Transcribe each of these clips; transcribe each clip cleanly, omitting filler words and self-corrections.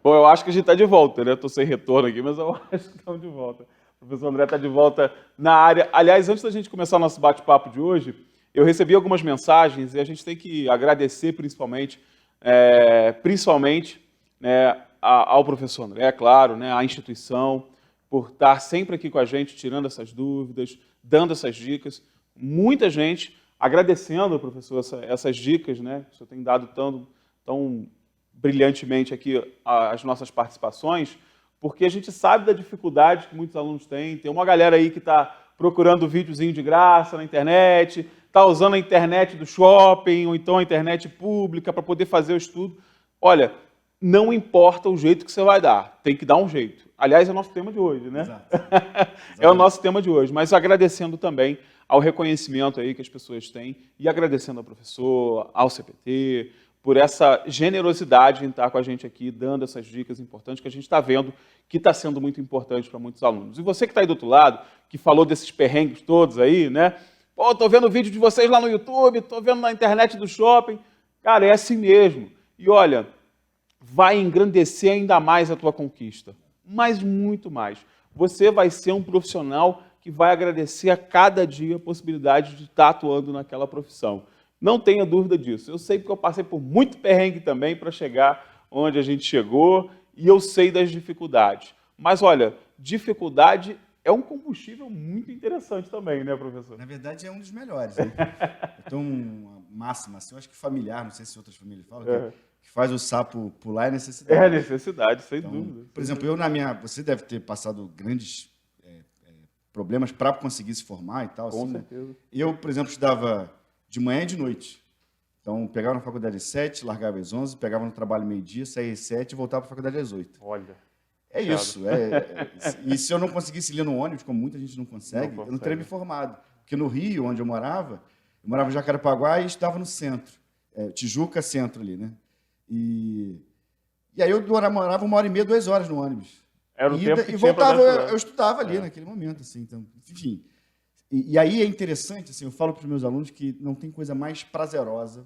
Bom, eu acho que a gente está de volta, né? Estou sem retorno aqui, mas eu acho que estamos de volta. O professor André está de volta na área. Aliás, antes da gente começar o nosso bate-papo de hoje, eu recebi algumas mensagens e a gente tem que agradecer principalmente, né, ao professor André, é claro, né, à instituição, por estar sempre aqui com a gente, tirando essas dúvidas, dando essas dicas. Muita gente agradecendo, professor, essas dicas, né, que o senhor tem dado tão brilhantemente aqui as nossas participações, porque a gente sabe da dificuldade que muitos alunos têm. Tem uma galera aí que está procurando videozinho de graça na internet, está usando a internet do shopping, ou então a internet pública para poder fazer o estudo. Olha, não importa o jeito que você vai dar, tem que dar um jeito. Aliás, é o nosso tema de hoje, né? Exato. É o nosso tema de hoje, mas agradecendo também ao reconhecimento aí que as pessoas têm e agradecendo ao professor, ao CPT, por essa generosidade em estar com a gente aqui, dando essas dicas importantes que a gente está vendo que está sendo muito importante para muitos alunos. E você que está aí do outro lado, que falou desses perrengues todos aí, né? Pô, estou vendo o vídeo de vocês lá no YouTube, estou vendo na internet do shopping. Cara, é assim mesmo. E olha, vai engrandecer ainda mais a tua conquista, mas muito mais. Você vai ser um profissional que vai agradecer a cada dia a possibilidade de estar atuando naquela profissão. Não tenha dúvida disso. Eu sei porque eu passei por muito perrengue também para chegar onde a gente chegou e eu sei das dificuldades. Mas, olha, dificuldade é um combustível muito interessante também, né, professor? Na verdade, é um dos melhores. Né? Então, uma máxima, assim, eu acho que familiar, não sei se outras famílias falam, que faz o sapo pular é necessidade. É necessidade, sem dúvida. Por exemplo, você deve ter passado grandes problemas para conseguir se formar e tal. Com assim, certeza. Eu, por exemplo, estudava de manhã e de noite. Então, pegava na faculdade às 7, largava às 11, pegava no trabalho meio-dia, saía às 7 e voltava para a faculdade às 8. Olha. É isso. E se eu não conseguisse ler no ônibus, como muita gente não consegue, eu não teria me formado. Porque no Rio, onde eu morava em Jacarepaguá e estudava no centro. Tijuca, centro ali, né? E aí eu morava 1h30, 2 horas no ônibus. Era o tempo que e tinha voltava, pra eu estudava ali naquele momento, assim. Então, enfim. E aí é interessante, assim, eu falo para os meus alunos que não tem coisa mais prazerosa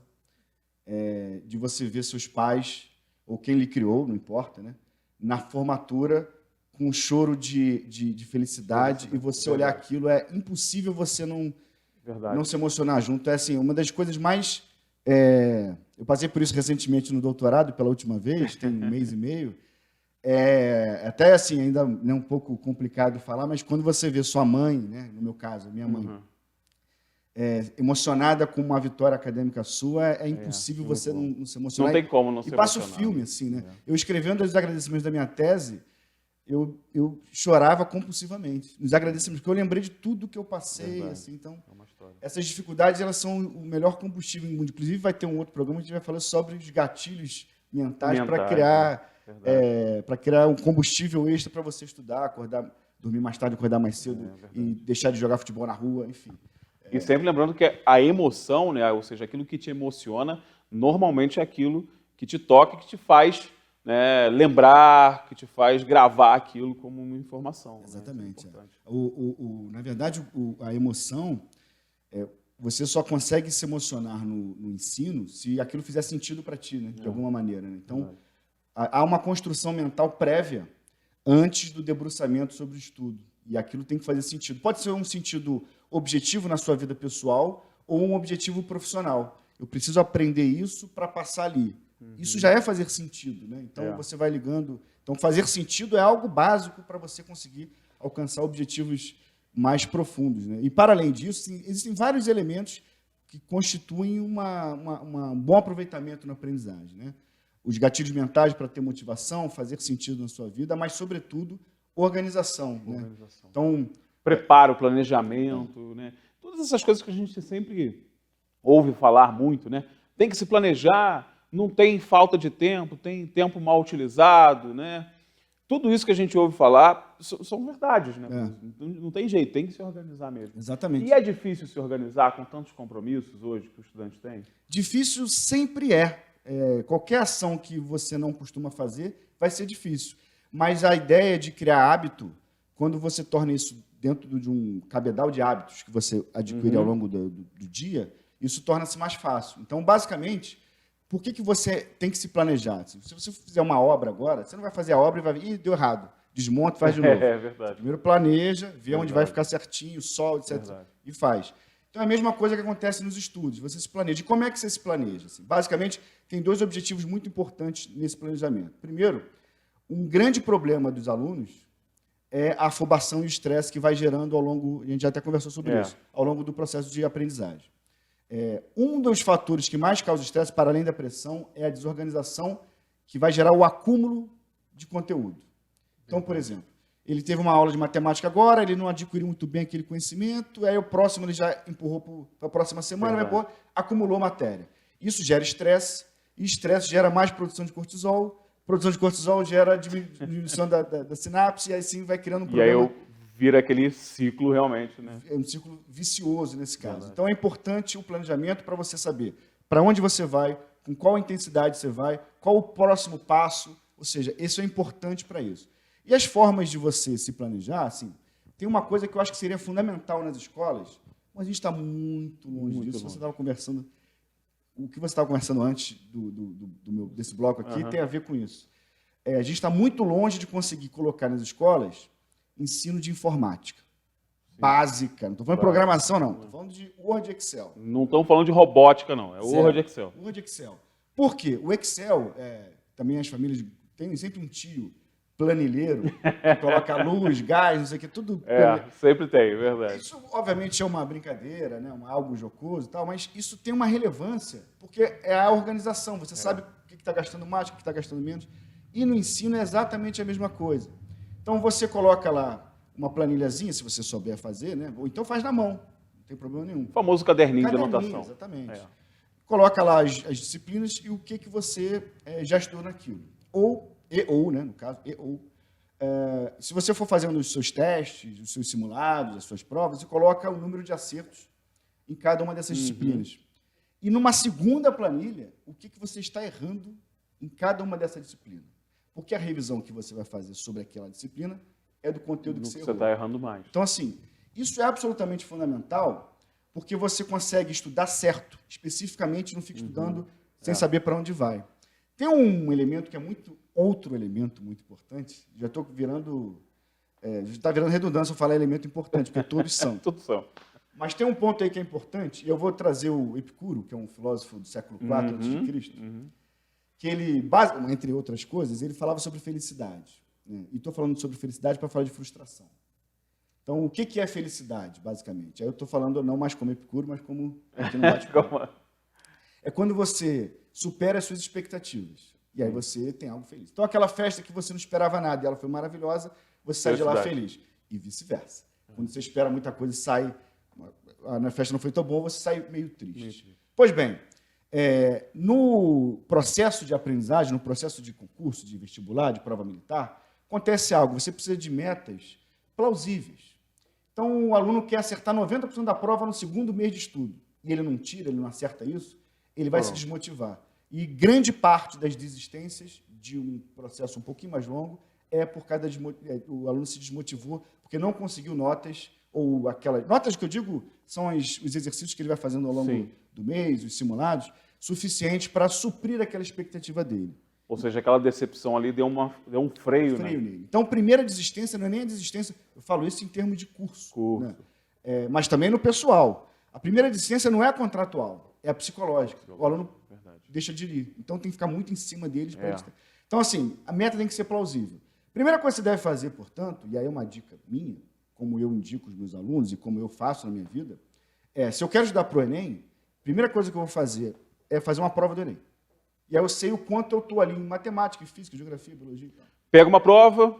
de você ver seus pais, ou quem lhe criou, não importa, né, na formatura, com um choro de felicidade, e você olhar aquilo, é impossível você não se emocionar junto. É assim, uma das coisas mais... eu passei por isso recentemente no doutorado, pela última vez, tem 1 mês e meio. Até assim, ainda é um pouco complicado falar, mas quando você vê sua mãe, né, no meu caso, minha mãe, emocionada com uma vitória acadêmica sua, é impossível você não se emocionar. Não tem como não se emocionar. E passa o filme, assim, né? Eu escrevendo os agradecimentos da minha tese, eu chorava compulsivamente nos agradecimentos, porque eu lembrei de tudo que eu passei. Assim, então, essas dificuldades, elas são o melhor combustível do mundo. Inclusive, vai ter um outro programa que a gente vai falar sobre os gatilhos mentais para criar um combustível extra para você estudar, acordar, dormir mais tarde, acordar mais cedo e deixar de jogar futebol na rua, enfim. E sempre lembrando que a emoção, né, ou seja, aquilo que te emociona, normalmente é aquilo que te toca, que te faz, né, lembrar, que te faz gravar aquilo como uma informação. Exatamente. Né? Na verdade, a emoção, você só consegue se emocionar no ensino se aquilo fizer sentido para ti, né, de alguma maneira. Né? Então, há uma construção mental prévia antes do debruçamento sobre o estudo. E aquilo tem que fazer sentido. Pode ser um sentido objetivo na sua vida pessoal ou um objetivo profissional. Eu preciso aprender isso para passar ali. Isso já é fazer sentido, né? Então, você vai ligando... Então, fazer sentido é algo básico para você conseguir alcançar objetivos mais profundos, né? E, para além disso, existem vários elementos que constituem um bom aproveitamento na aprendizagem, né? Os gatilhos mentais para ter motivação, fazer sentido na sua vida, mas, sobretudo, organização. Né? Então, preparo, planejamento, né? Todas essas coisas que a gente sempre ouve falar muito, né? Tem que se planejar, não tem falta de tempo, tem tempo mal utilizado, né? Tudo isso que a gente ouve falar são verdades, né? Não tem jeito, tem que se organizar mesmo. Exatamente. E é difícil se organizar com tantos compromissos hoje que o estudante tem? Difícil sempre é. Qualquer ação que você não costuma fazer vai ser difícil. Mas a ideia de criar hábito, quando você torna isso dentro de um cabedal de hábitos que você adquire ao longo do dia, Isso torna-se mais fácil. Então, basicamente, por que você tem que se planejar? Se você fizer uma obra agora, você não vai fazer a obra e vai... Ih, deu errado. Desmonta e faz de novo. É verdade. Primeiro planeja, vê onde vai ficar certinho, sol, etc. Verdade. E faz. Então, é a mesma coisa que acontece nos estudos. Você se planeja. E como é que você se planeja? Assim, basicamente, tem 2 objetivos muito importantes nesse planejamento. Primeiro, um grande problema dos alunos é a afobação e o estresse que vai gerando ao longo... A gente já até conversou sobre isso. Ao longo do processo de aprendizagem. Um dos fatores que mais causa estresse, para além da pressão, é a desorganização que vai gerar o acúmulo de conteúdo. Então, por exemplo, ele teve uma aula de matemática agora, ele não adquiriu muito bem aquele conhecimento, aí o próximo ele já empurrou para a próxima semana, acumulou matéria. Isso gera estresse, e estresse gera mais produção de cortisol gera diminuição da sinapse, e aí sim vai criando um problema. E aí vira aquele ciclo realmente, né? É um ciclo vicioso nesse caso. Verdade. Então é importante o planejamento para você saber para onde você vai, com qual intensidade você vai, qual o próximo passo, ou seja, isso é importante para isso. E as formas de você se planejar, assim, tem uma coisa que eu acho que seria fundamental nas escolas, mas a gente está muito longe disso. Você estava conversando, o que você estava conversando antes desse bloco aqui tem a ver com isso. A gente está muito longe de conseguir colocar nas escolas ensino de informática. Básica. Não estou falando de programação, não. Estou falando de Word e Excel. Não estão falando de robótica, não. É Word e Excel. Word e Excel. Por quê? O Excel, também as famílias têm sempre um tio planilheiro, que coloca luz, gás, não sei o que, tudo... Sempre tem, verdade. Isso, obviamente, é uma brincadeira, né? Algo jocoso e tal, mas isso tem uma relevância, porque é a organização. Você sabe o que está gastando mais, o que está gastando menos. E no ensino é exatamente a mesma coisa. Então, você coloca lá uma planilhazinha, se você souber fazer, né? Ou então faz na mão, não tem problema nenhum. O famoso caderninho de anotação. Exatamente. Coloca lá as disciplinas e o que você já estudou naquilo. Ou, né, no caso, se você for fazendo os seus testes, os seus simulados, as suas provas, você coloca o número de acertos em cada uma dessas disciplinas. E numa segunda planilha, o que você está errando em cada uma dessas disciplinas. Porque a revisão que você vai fazer sobre aquela disciplina é do conteúdo que você errou. Você está errando mais. Então, assim, isso é absolutamente fundamental, porque você consegue estudar certo, especificamente, não fica estudando sem saber para onde vai. Tem um elemento que é outro elemento muito importante, já estou virando... já está virando redundância eu falar elemento importante, porque todos são. Todos são. Mas tem um ponto aí que é importante, e eu vou trazer o Epicuro, que é um filósofo do século IV a.C., que ele, entre outras coisas, ele falava sobre felicidade. Né? E estou falando sobre felicidade para falar de frustração. Então, o que é felicidade, basicamente? Aí eu estou falando não mais como Epicuro, mas como aqui no bate-papo. É quando você supera as suas expectativas. E aí você tem algo feliz. Então, aquela festa que você não esperava nada e ela foi maravilhosa, você sai de lá feliz. E vice-versa. Quando você espera muita coisa e sai... na festa não foi tão bom, você sai meio triste. Pois bem, no processo de aprendizagem, no processo de concurso, de vestibular, de prova militar, acontece algo. Você precisa de metas plausíveis. Então, o aluno quer acertar 90% da prova no segundo mês de estudo. E ele não tira, ele não acerta isso, ele vai se desmotivar. E grande parte das desistências de um processo um pouquinho mais longo é por causa o aluno se desmotivou porque não conseguiu notas, ou aquelas... Notas que eu digo são os exercícios que ele vai fazendo ao longo do mês, os simulados, suficientes para suprir aquela expectativa dele. Ou seja, aquela decepção ali deu um freio, né? Nele. Então, a primeira desistência não é nem a desistência, eu falo isso em termos de curso. Né? Mas também no pessoal. A primeira desistência não é a contratual, é a psicológica. O aluno deixa de ir. Então, tem que ficar muito em cima deles. Então, assim, a meta tem que ser plausível. Primeira coisa que você deve fazer, portanto, e aí é uma dica minha, como eu indico os meus alunos e como eu faço na minha vida, se eu quero estudar para o Enem, a primeira coisa que eu vou fazer é fazer uma prova do Enem. E aí eu sei o quanto eu estou ali em matemática, física, geografia, biologia e tal. Pega uma prova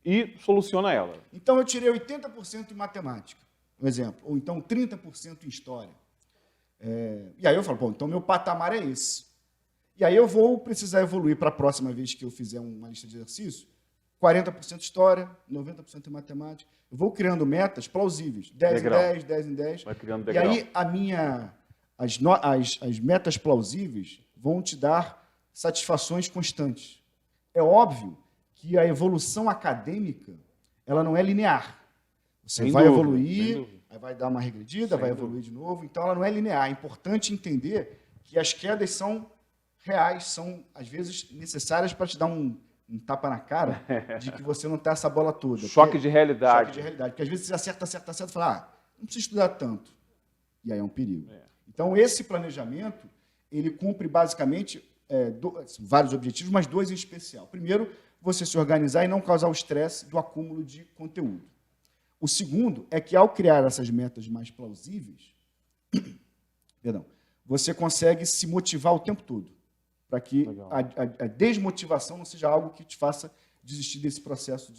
e soluciona ela. Então eu tirei 80% em matemática, um exemplo. Ou então 30% em história. E aí eu falo, bom, então meu patamar é esse. E aí eu vou precisar evoluir para a próxima vez que eu fizer uma lista de exercícios, 40% história, 90% em matemática. Eu vou criando metas plausíveis, 10 em 10, 10 em 10. Vai criando degrau. E aí as metas plausíveis vão te dar satisfações constantes. É óbvio que a evolução acadêmica ela não é linear. Você vai evoluir, aí vai dar uma regredida, vai evoluir de novo. Então, ela não é linear. É importante entender que as quedas são reais, são, às vezes, necessárias para te dar um tapa na cara de que você não está essa bola toda. Choque de realidade. Choque de realidade. Porque, às vezes, você acerta e fala, não precisa estudar tanto. E aí é um perigo. Então, esse planejamento, ele cumpre, basicamente, vários objetivos, mas 2 em especial. Primeiro, você se organizar e não causar o estresse do acúmulo de conteúdo. O segundo é que, ao criar essas metas mais plausíveis, você consegue se motivar o tempo todo, para que a desmotivação não seja algo que te faça desistir desse processo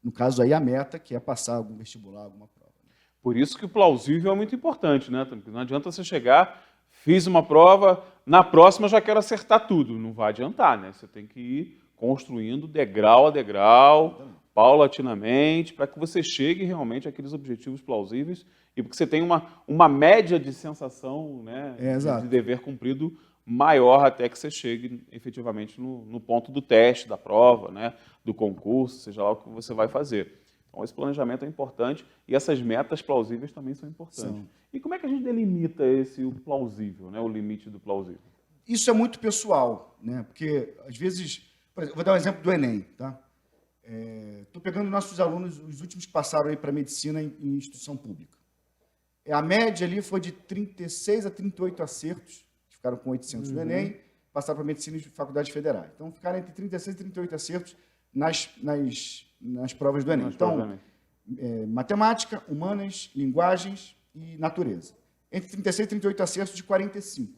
no caso aí, a meta, que é passar algum vestibular, alguma prova. Por isso que o plausível é muito importante, né? Porque não adianta você chegar, fiz uma prova, na próxima já quero acertar tudo. Não vai adiantar, né? Você tem que ir construindo degrau a degrau, paulatinamente, para que você chegue realmente àqueles objetivos plausíveis e porque você tenha uma média de sensação, né, de dever cumprido maior até que você chegue efetivamente no ponto do teste, da prova, né, do concurso, seja lá o que você vai fazer. Então, esse planejamento é importante e essas metas plausíveis também são importantes. E como é que a gente delimita o plausível, né, o limite do plausível? Isso é muito pessoal, né? Porque, às vezes, por exemplo, vou dar um exemplo do Enem. Tá? Estou pegando nossos alunos, os últimos que passaram para medicina em instituição pública. A média ali foi de 36 a 38 acertos, que ficaram com 800 no Enem, passaram para medicina em faculdades federais. Então, ficaram entre 36 e 38 acertos nas provas do Enem. Então, matemática, humanas, linguagens e natureza. Entre 36 e 38 acertos de 45.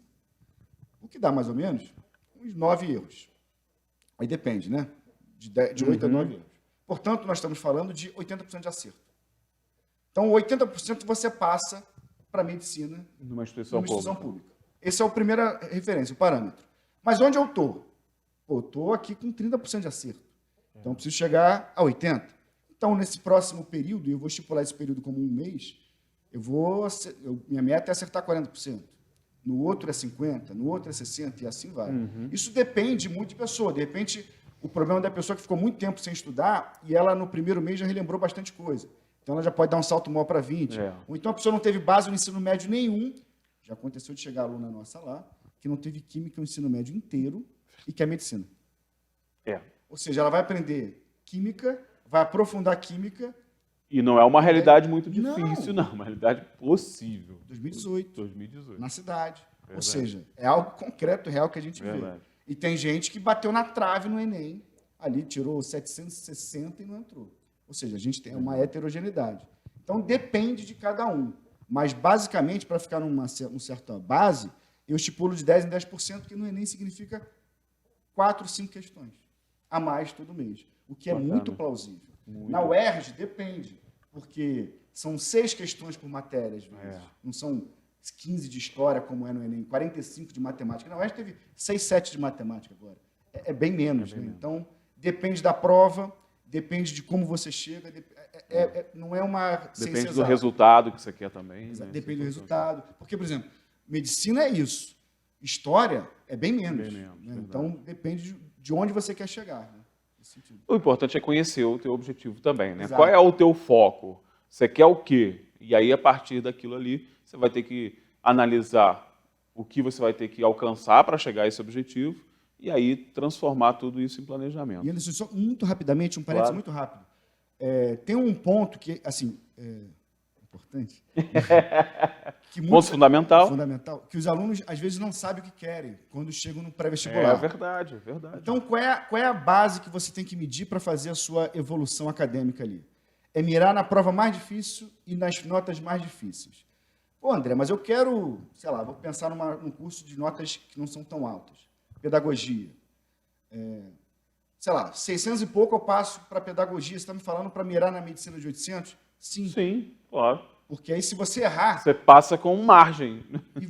O que dá, mais ou menos, uns 9 erros. Aí depende, né? De 8 a 9 erros. Portanto, nós estamos falando de 80% de acerto. Então, 80% você passa para medicina numa instituição pública. Essa é a primeira referência, o parâmetro. Mas onde eu estou? Eu estou aqui com 30% de acerto. Então, eu preciso chegar a 80%. Então, nesse próximo período, e eu vou estipular esse período como um mês, minha meta é acertar 40%. No outro é 50%, no outro é 60%, e assim vai. Isso depende muito de pessoa. De repente, o problema da pessoa que ficou muito tempo sem estudar e ela, no primeiro mês, já relembrou bastante coisa. Então, ela já pode dar um salto maior para 20%. Ou então, a pessoa não teve base no ensino médio nenhum. Já aconteceu de chegar a aluna nossa lá, que não teve química no ensino médio inteiro e quer medicina. Ou seja, ela vai aprender química, vai aprofundar química. E não é uma realidade muito difícil, não. É uma realidade possível. 2018. Na cidade. Verdade. Ou seja, é algo concreto, real que a gente vê. E tem gente que bateu na trave no Enem, ali tirou 760 e não entrou. Ou seja, a gente tem uma heterogeneidade. Então, depende de cada um. Mas, basicamente, para ficar numa certa base, eu estipulo de 10% em 10%, que no Enem significa 4, 5 questões a mais todo mês, o que é muito plausível. Na UERJ, depende, porque são 6 questões por matéria, às vezes. Não são 15 de história, como é no Enem, 45 de matemática. Na UERJ teve 6, 7 de matemática agora. É bem menos. Né? Então, depende da prova, depende de como você chega, não é uma ciência exata. Depende do resultado que você quer também. Né? Depende do resultado. Porque, por exemplo, medicina é isso. História é bem menos. Né? Então, depende de onde você quer chegar. Né? O importante é conhecer o teu objetivo também. Né? Qual é o teu foco? Você quer o quê? E aí, a partir daquilo ali, você vai ter que analisar o que você vai ter que alcançar para chegar a esse objetivo e aí transformar tudo isso em planejamento. E, Anderson, só muito rapidamente, um parênteses muito rápido. Tem um ponto que, assim, importante. Ponto fundamental. Fundamental, que os alunos, às vezes, não sabem o que querem quando chegam no pré-vestibular. É verdade. Então, qual é a base que você tem que medir para fazer a sua evolução acadêmica ali? É mirar na prova mais difícil e nas notas mais difíceis. Pô, André, mas eu quero, sei lá, vou pensar num curso de notas que não são tão altas. Pedagogia. Sei lá, 600 e pouco eu passo para pedagogia. Você está me falando para mirar na medicina de 800? Sim, claro. Porque aí, se você errar... Você passa com margem. E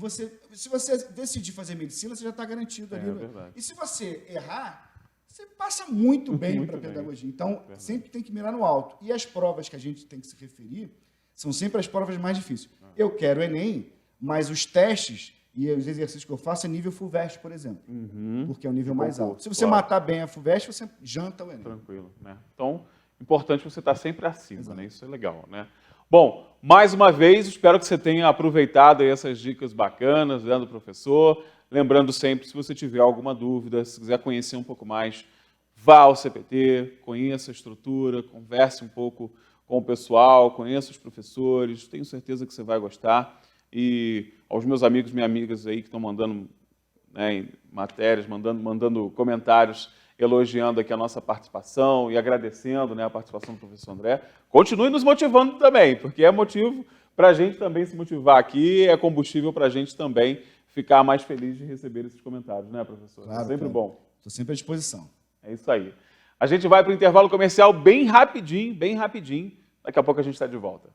se você decidir fazer medicina, você já está garantido ali. Verdade. E se você errar, você passa muito bem para pedagogia. Então, sempre tem que mirar no alto. E as provas que a gente tem que se referir são sempre as provas mais difíceis. Eu quero Enem, mas os testes e os exercícios que eu faço é nível FUVEST, por exemplo. Porque é o nível mais alto. Se você matar bem a FUVEST, você janta o Enem. Tranquilo. Né? Então, importante você estar sempre acima. Né? Isso é legal. Né? Bom, mais uma vez, espero que você tenha aproveitado aí essas dicas bacanas, né, do professor. Lembrando sempre, se você tiver alguma dúvida, se quiser conhecer um pouco mais, vá ao CPT, conheça a estrutura, converse um pouco com o pessoal, conheça os professores, tenho certeza que você vai gostar. E aos meus amigos e minhas amigas aí que estão mandando, né, matérias, mandando comentários, elogiando aqui a nossa participação e agradecendo, né, a participação do professor André. Continue nos motivando também, porque é motivo para a gente também se motivar aqui, é combustível para a gente também ficar mais feliz de receber esses comentários, né, professor? Claro, É sempre claro. bom. Estou sempre à disposição. É isso aí. A gente vai para o intervalo comercial bem rapidinho, bem rapidinho. Daqui a pouco a gente está de volta.